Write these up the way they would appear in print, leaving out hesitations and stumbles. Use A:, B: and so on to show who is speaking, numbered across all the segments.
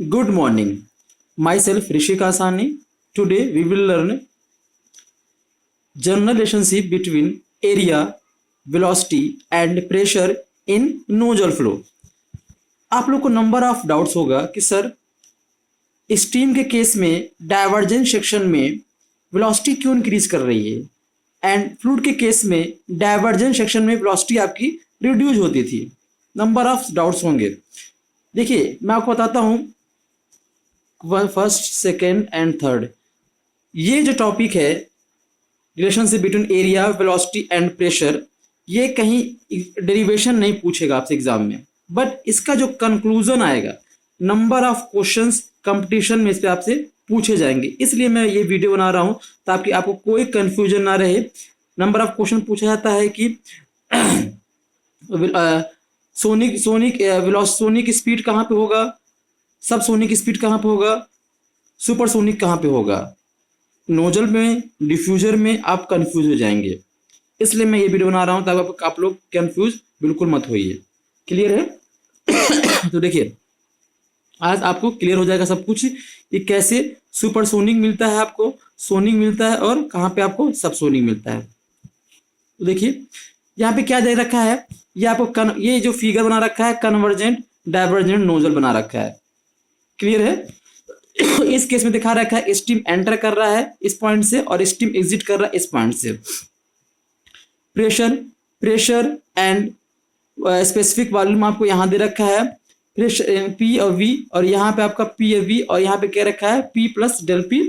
A: Good morning. Myself Rishi Kasani. Today we will learn general relationship between area, velocity and pressure in nozzle flow. आप लोग को number of doubts होगा कि sir steam के case में divergence section में velocity क्यों increase कर रही है एंड फ्लूइड के केस में डाइवर्जेंस सेक्शन में वेलोसिटी आपकी रिड्यूस होती थी। नंबर ऑफ डाउट्स होंगे। देखिए मैं आपको बताता हूँ फर्स्ट सेकेंड एंड थर्ड। ये जो टॉपिक है relationship between area velocity and pressure, ये कहीं डेरिवेशन नहीं पूछेगा आपसे एग्जाम में, बट इसका जो कंक्लूजन आएगा नंबर ऑफ क्वेश्चंस कंपटीशन में इस पे आपसे पूछे जाएंगे। इसलिए मैं ये वीडियो बना रहा हूँ ताकि आपको कोई कंफ्यूजन ना रहे। नंबर ऑफ क्वेश्चन पूछा जाता है कि सोनिक स्पीड कहाँ पे होगा, सब सोनिक स्पीड कहाँ पे होगा, सुपरसोनिक कहाँ पे होगा। नोजल में, डिफ्यूजर में आप कंफ्यूज हो जाएंगे। इसलिए मैं ये वीडियो बना रहा हूँ ताकि आप लोग कंफ्यूज बिल्कुल मत होइए। क्लियर है? तो देखिए आज आपको क्लियर हो जाएगा सब कुछ कि कैसे सुपरसोनिक मिलता है, आपको सोनिक मिलता है और कहाँ पे आपको सबसोनिक मिलता है। तो देखिए यहाँ पे क्या दे रखा है, ये आपको ये जो फिगर बना रखा है कन्वर्जेंट डाइवर्जेंट नोजल बना रखा है। क्लियर है? इस केस में दिखा रखा है स्टीम एंटर कर रहा है इस पॉइंट से और स्टीम एग्जिट कर रहा है इस पॉइंट से। प्रेशर एंड स्पेसिफिक वॉल्यूम आपको यहाँ दे रखा है, प्रेशर पी और वी, और यहाँ पे आपका पी और वी, और यहाँ पे क्या रखा है P plus del P,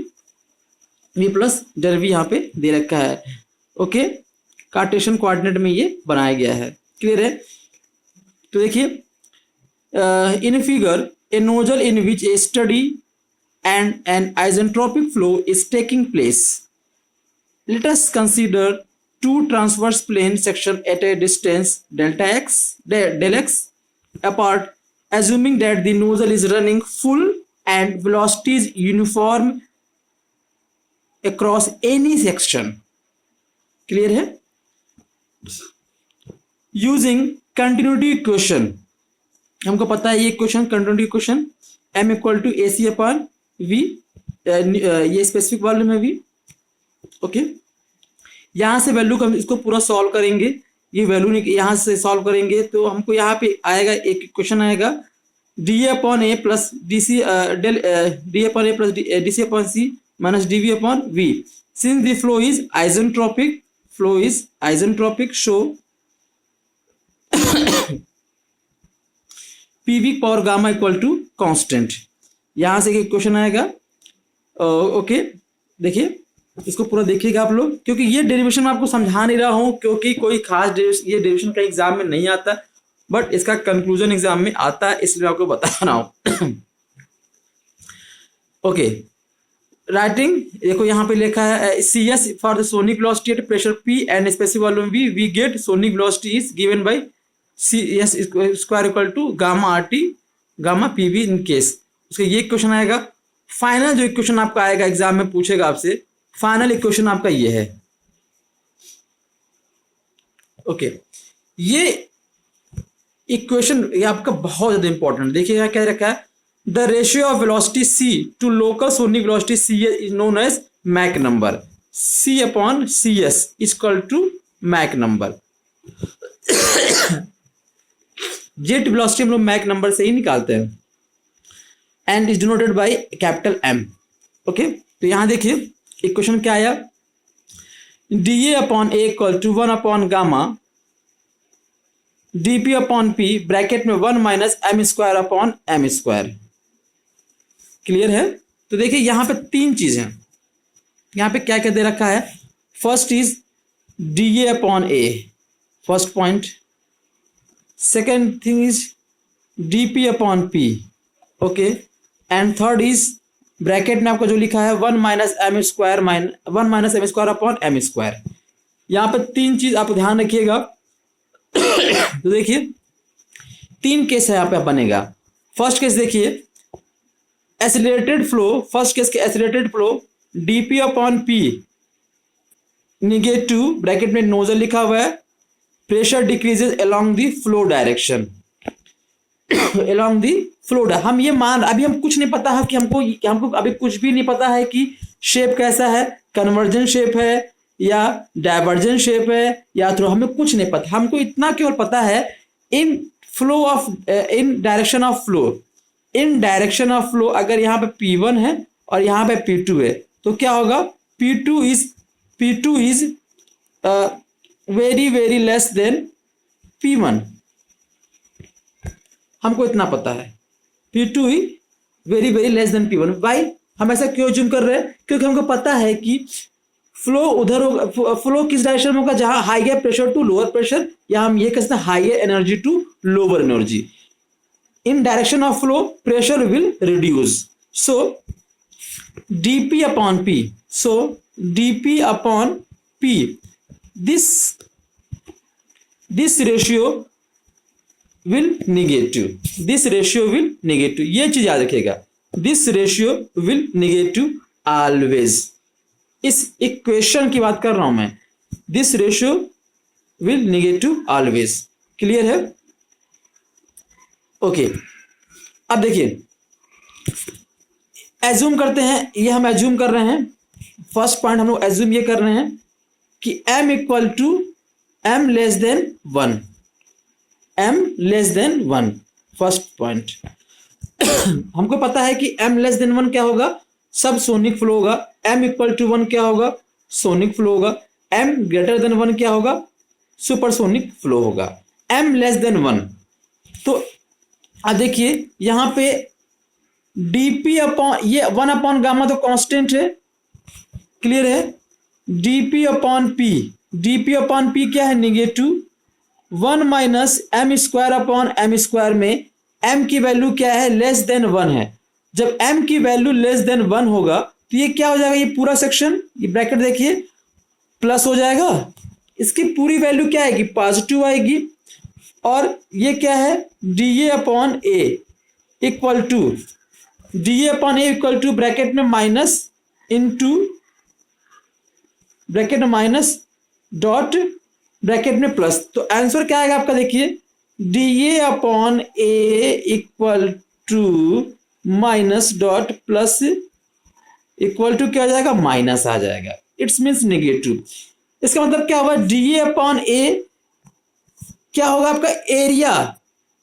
A: V plus del V यहाँ पे दे रखा है। ओके, कार्टेशियन कोऑर्डिनेट में ये बनाया गया है। क्लियर है? तो देखिए in figure a nozzle in which a steady and an isentropic flow is taking place. Let us consider two transverse plane section at a distance delta x del x apart, assuming that the nozzle is running full and velocity is uniform across any section. Clear है? Using continuity equation, हमको पता है ये equation continuity equation m equal to A C upon V, ये specific volume है V. Okay, यहाँ से value का इसको पूरा सॉल्व करेंगे, ये वैल्यू यहाँ से सॉल्व करेंगे तो हमको यहाँ पे आएगा एक इक्वेशन आएगा d A upon a plus d c del d A upon a plus d c upon c minus d v upon v. Since the flow is isentropic so PV power gamma equal to constant. यहां से एक question आएगा। Okay, देखिए इसको पूरा देखिएगा आप लोग, क्योंकि ये डेरिवेशन मैं आपको समझा नहीं रहा हूं क्योंकि कोई खास ये डेरिवेशन का एग्जाम में नहीं आता, बट इसका कंक्लूजन एग्जाम में आता है, इसलिए आपको बता रहा हूं। ओके, राइटिंग देखो यहाँ पे लिखा है C S for the sonic velocity at pressure P and specific volume V, we get sonic velocity is given by C S square equal to gamma R T gamma P V in case. उसका ये question आएगा। Final जो equation आपका आएगा exam में पूछेगा आपसे, final equation आपका ये है। ओके, ये इक्वेशन ये आपका बहुत ज्यादा इंपॉर्टेंट, देखिएगा क्या रखा है, the ratio of velocity C to local sonic velocity C is known as Mach number. C upon C S equal to Mach number. Jet velocity हम लोग मैक नंबर से ही निकालते हैं and is denoted by capital M. Okay, तो यहां देखिए equation क्या आया, D A upon A equal to 1 upon gamma D P upon P bracket में 1 minus M square upon M square. Clear है? तो देखिए यहां पे तीन चीज हैं, यहां पे क्या क्या दे रखा है। First is D A upon A, first point. Second thing is dp upon p, okay, and third is bracket में आपका जो लिखा है 1 minus M square upon M square. यहाँ पे तीन चीज आप ध्यान रखिएगा। तो देखिए तीन केस है यहाँ पे बनेगा। फर्स्ट केस देखिए एसिलेटेड फ्लो, फर्स्ट केस के acylated flow dp upon p negative bracket में नोजल लिखा हुआ है, pressure decreases along the flow direction along the fluid है। हम ये मान, अभी हम कुछ नहीं पता है कि हमको अभी कुछ भी नहीं पता है कि शेप कैसा है, कन्वर्जेंट शेप है या डाइवर्जेंट शेप है या थ्रो, हमें कुछ नहीं पता। हमको इतना केवल पता है in flow of, in direction of flow, in direction of flow अगर यहाँ पे P1 है और यहाँ पे P2 है तो क्या होगा, P2 is very very less than P1। हमको इतना पता है P2 ही very very less than P1। Why हम ऐसा क्यों ज्यूम कर रहे हैं, क्योंकि हमको पता है कि फ्लो उधर होगा, फ्लो किस डायरेक्शन में होगा, जहां higher pressure to lower pressure, या हम ये कह सकते हैं higher energy to lower energy. In direction of flow pressure will reduce, so dp upon p, so dp upon p, this ratio will negative, this ratio will negative, ये चीज याद रखिएगा, this ratio will negative always। इस equation की बात कर रहा हूं मैं, this ratio will negative always। Clear है? ओके, अब देखिए एज्यूम करते हैं, ये हम एज्यूम कर रहे हैं, फर्स्ट पॉइंट हम लोग एज्यूम ये कर रहे हैं कि m equal to m less than 1, m less than 1, first point. हमको पता है कि m लेस देन 1 क्या होगा, सब सोनिक फ्लो होगा, m इक्वल टू 1 क्या होगा, सोनिक फ्लो होगा, m ग्रेटर देन 1 क्या होगा, सुपरसोनिक फ्लो होगा, m लेस देन 1। तो देखिए यहां पे dp अपॉन ये 1 अपॉन गामा तो कांस्टेंट है, क्लियर है, dp upon p, dp upon p क्या है, negative 1 minus m square upon m square में m की वैल्यू क्या है, लेस देन 1 है। जब m की वैल्यू लेस देन 1 होगा तो ये क्या हो जाएगा, ये पूरा सेक्शन, ये ब्रैकेट देखिए प्लस हो जाएगा, इसकी पूरी वैल्यू क्या आएगी, पॉजिटिव आएगी, और ये क्या है, dA upon a equal to, dA upon a equal to bracket में माइनस इंटू ब्रैकेट में माइनस डॉट ब्रैकेट में प्लस, तो आंसर क्या आएगा आपका, देखिए dA upon a equal to minus dot plus equal to क्या आ जाएगा, माइनस आ जाएगा, इट्स मीन्स नेगेटिव। इसका मतलब क्या होगा, dA अपॉन a क्या होगा आपका, एरिया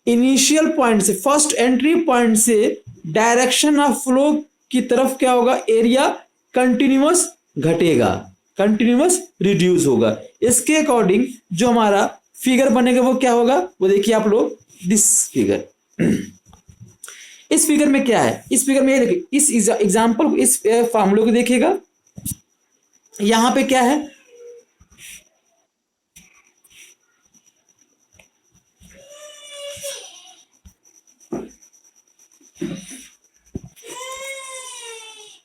A: इनिशियल पॉइंट से, फर्स्ट एंट्री पॉइंट से डायरेक्शन ऑफ फ्लो की तरफ क्या होगा, एरिया कंटिन्यूअस घटेगा, कंटिन्यूअस रिड्यूस होगा। इसके अकॉर्डिंग जो हमारा फिगर बनेगा वो क्या होगा, वो देखिए आप लोग, दिस फिगर। इस फिगर में क्या है, इस फिगर में इस एग्जांपल, इस फार्मूले को देखिएगा, यहां पे क्या है,